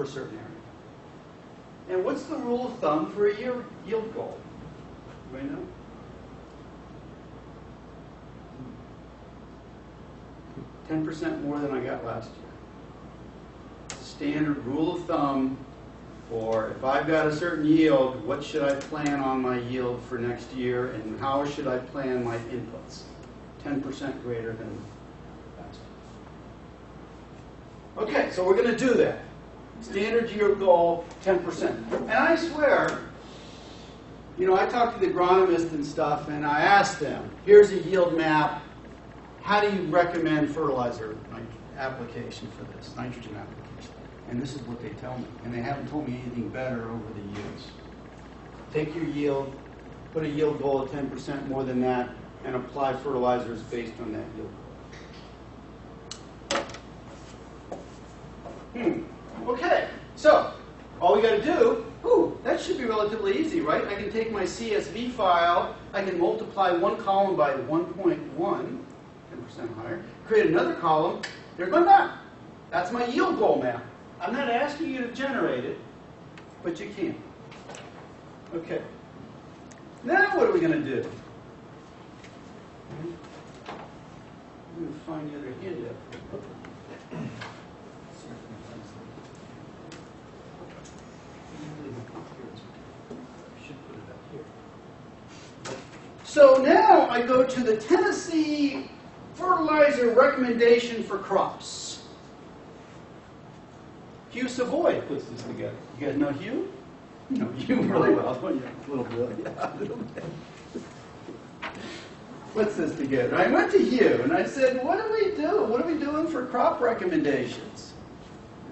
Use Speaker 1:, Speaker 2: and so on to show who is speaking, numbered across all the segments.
Speaker 1: for a certain area. And what's the rule of thumb for a yield goal? Anybody know? %10 more than I got last year. Standard rule of thumb for if I've got a certain yield, what should I plan on my yield for next year, and how should I plan my inputs? 10% greater than last year. Okay, so we're going to do that. Standard yield goal, 10%. And I swear, you know, I talked to the agronomist and stuff, and I asked them, here's a yield map. How do you recommend fertilizer application for this, nitrogen application? And this is what they tell me. And they haven't told me anything better over the years. Take your yield, put a yield goal of 10% more than that, and apply fertilizers based on that yield goal. Okay, so all we got to do, that should be relatively easy, right? I can take my CSV file, I can multiply one column by 1.1, 10% higher, create another column, there's my map. That's my yield goal map. I'm not asking you to generate it, but you can. Okay. Now what are we going to do? I'm going to find the other handout. So now I go to the Tennessee fertilizer recommendation for crops. Hugh Savoy puts this together. You guys know Hugh? You know Hugh really well, don't you? A little bit, yeah, a little bit. Puts this together. I went to Hugh and I said, what do we do? What are we doing for crop recommendations?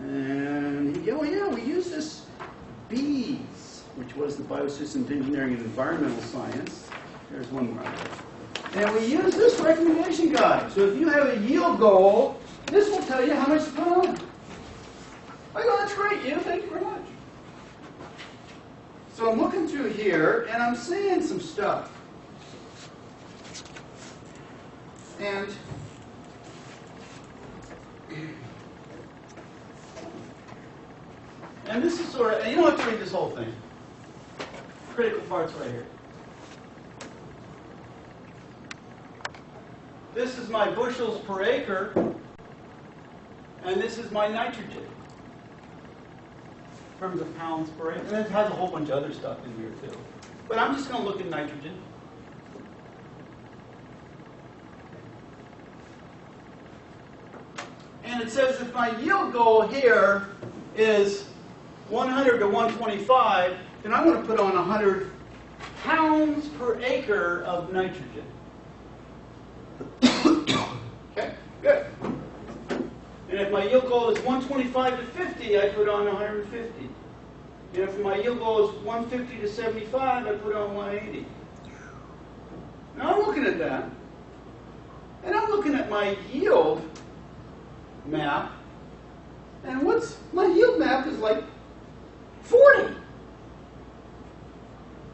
Speaker 1: And he goes, well, yeah, we use this BsET, which was the Biosystems Engineering and Environmental Science. There's one more. And we use this recommendation guide. So if you have a yield goal, this will tell you how much to put on. I go, that's great, Hugh. Thank you very much. So I'm looking through here, and I'm seeing some stuff. And this is sort of, and you don't have to read this whole thing. Critical parts right here. This is my bushels per acre, and this is my nitrogen in terms of pounds per acre. And it has a whole bunch of other stuff in here too. But I'm just going to look at nitrogen. And it says if my yield goal here is 100 to 125, then I'm going to put on 100 pounds per acre of nitrogen. Okay, good. And if my yield goal is 125 to 50, I put on 150. And if my yield goal is 150 to 75, I put on 180. Now I'm looking at that. And I'm looking at my yield map. And my yield map is like 40.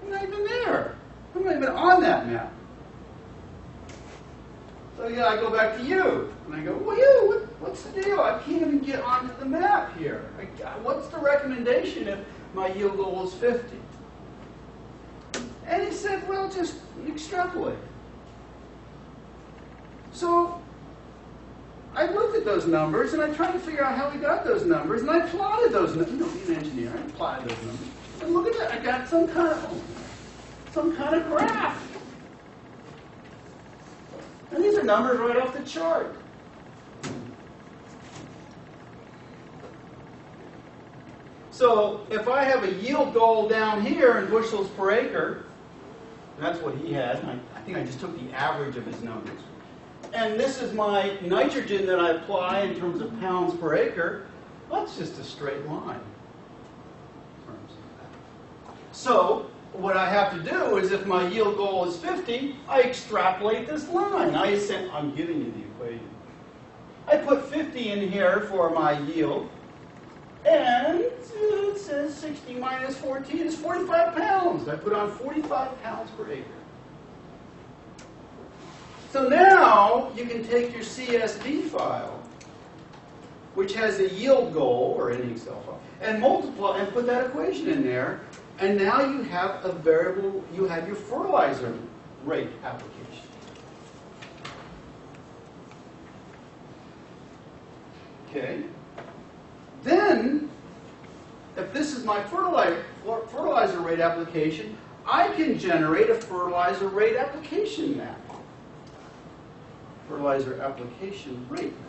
Speaker 1: I'm not even there. I'm not even on that map. So yeah, I go back to you, and I go, well, you, what's the deal? I can't even get onto the map here. What's the recommendation if my yield goal is 50? And he said, well, just extrapolate. So I looked at those numbers, and I tried to figure out how we got those numbers, and I plotted those numbers. You know, being an engineer, I plotted those numbers. And look at that, I got some kind of graph. And these are numbers right off the chart. So if I have a yield goal down here in bushels per acre, that's what he had. I think I just took the average of his numbers. And this is my nitrogen that I apply in terms of pounds per acre. Well, that's just a straight line. So what I have to do is if my yield goal is 50, I extrapolate this line. I'm giving you the equation. I put 50 in here for my yield, and it says 60 minus 14 is 45 pounds. I put on 45 pounds per acre. So now you can take your CSV file which has a yield goal, or any Excel file, and multiply and put that equation in there, and now you have a variable, you have your fertilizer rate application. Okay. Then, if this is my fertilizer rate application, I can generate a fertilizer rate application map. Fertilizer application rate map.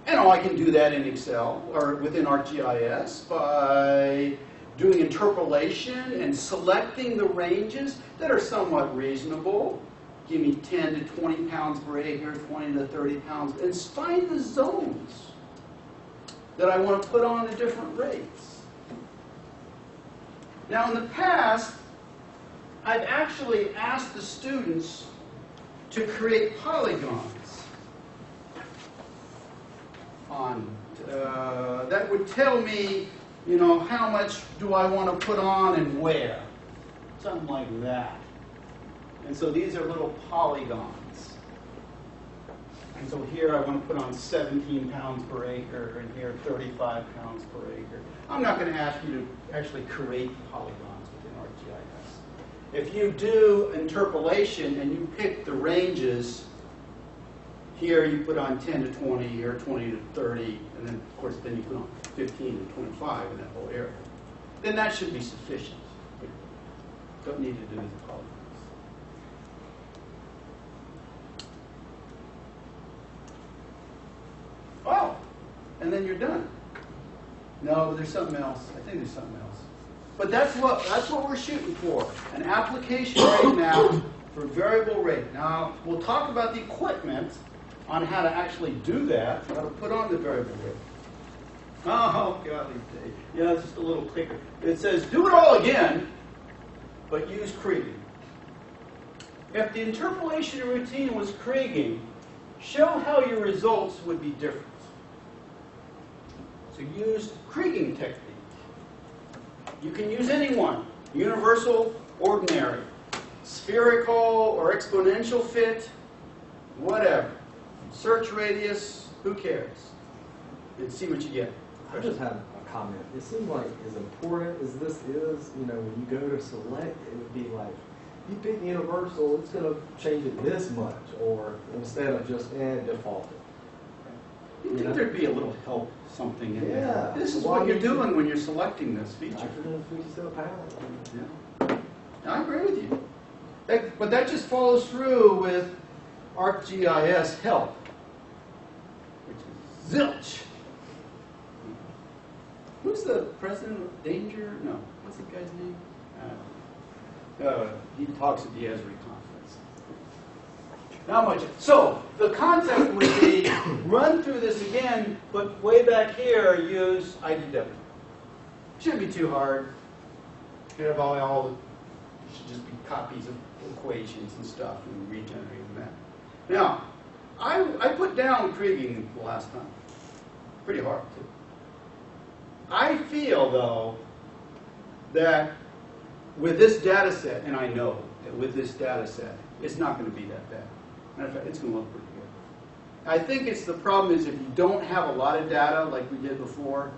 Speaker 1: And I can do that in Excel or within ArcGIS by doing interpolation and selecting the ranges that are somewhat reasonable. Give me 10 to 20 pounds per acre, 20 to 30 pounds, and find the zones that I want to put on at different rates. Now, in the past, I've actually asked the students to create polygons on that would tell me, you know, how much do I want to put on and where, something like that. And so these are little polygons. And so here I want to put on 17 pounds per acre, and here 35 pounds per acre. I'm not going to ask you to actually create polygons within ArcGIS. If you do interpolation and you pick the ranges, here you put on 10 to 20, here 20 to 30, and then of course then you put on 15 to 25 in that whole area. Then that should be sufficient. You don't need to do the polygons. Oh, and then you're done. No, there's something else. I think there's something else. But that's what we're shooting for. An application rate map for variable rate. Now, we'll talk about the equipment on how to actually do that, how to put on the variable rate. Oh, golly day. Yeah, it's just a little clicker. It says, do it all again, but use kriging. If the interpolation routine was kriging, show how your results would be different. So use kriging technique. You can use any one. Universal, ordinary, spherical or exponential fit, whatever. Search radius, who cares? And see what you get.
Speaker 2: I just have a comment. It seems like as important as this is, you know, when you go to select, it would be like, you pick universal, it's going to change it this much, or instead of just default it.
Speaker 1: You'd think there'd be a little help, something in there.
Speaker 2: Yeah.
Speaker 1: This is what you're doing when you're selecting this feature.
Speaker 2: Nitrogen, 57 pounds.
Speaker 1: Yeah. I agree with you. But that just follows through with ArcGIS help, which is zilch. Who's the president of Danger? No. What's the guy's name? He talks at the Esri conference. Not much. So the concept would be run through this again, but way back here use IDW. Shouldn't be too hard. You have all it should just be copies of equations and stuff and regenerating that. Now, I put down kriging the last time. Pretty hard too. I feel though that with this data set, and I know that with this data set, it's not going to be that bad. Matter of fact, it's going to look pretty good. I think it's the problem is if you don't have a lot of data like we did before,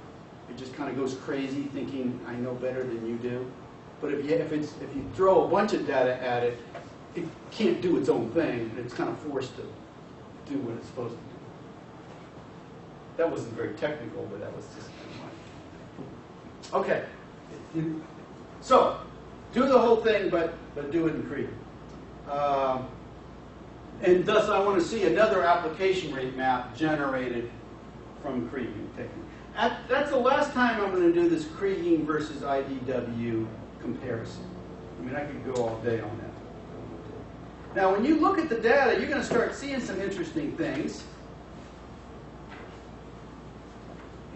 Speaker 1: it just kind of goes crazy thinking I know better than you do. But if you throw a bunch of data at it, it can't do its own thing, and it's kind of forced to do what it's supposed to do. That wasn't very technical, but that was just kind of my... Okay. So, do the whole thing, but do it in kriging. And thus, I want to see another application rate map generated from kriging technique. That's the last time I'm going to do this kriging versus IDW comparison. I mean, I could go all day on that. Now, when you look at the data, you're going to start seeing some interesting things.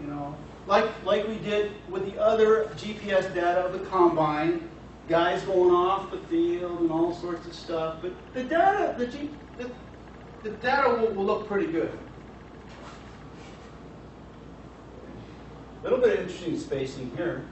Speaker 1: You know, like we did with the other GPS data of the combine, guys going off the field and all sorts of stuff. But the data, the data will look pretty good. A little bit of interesting spacing here.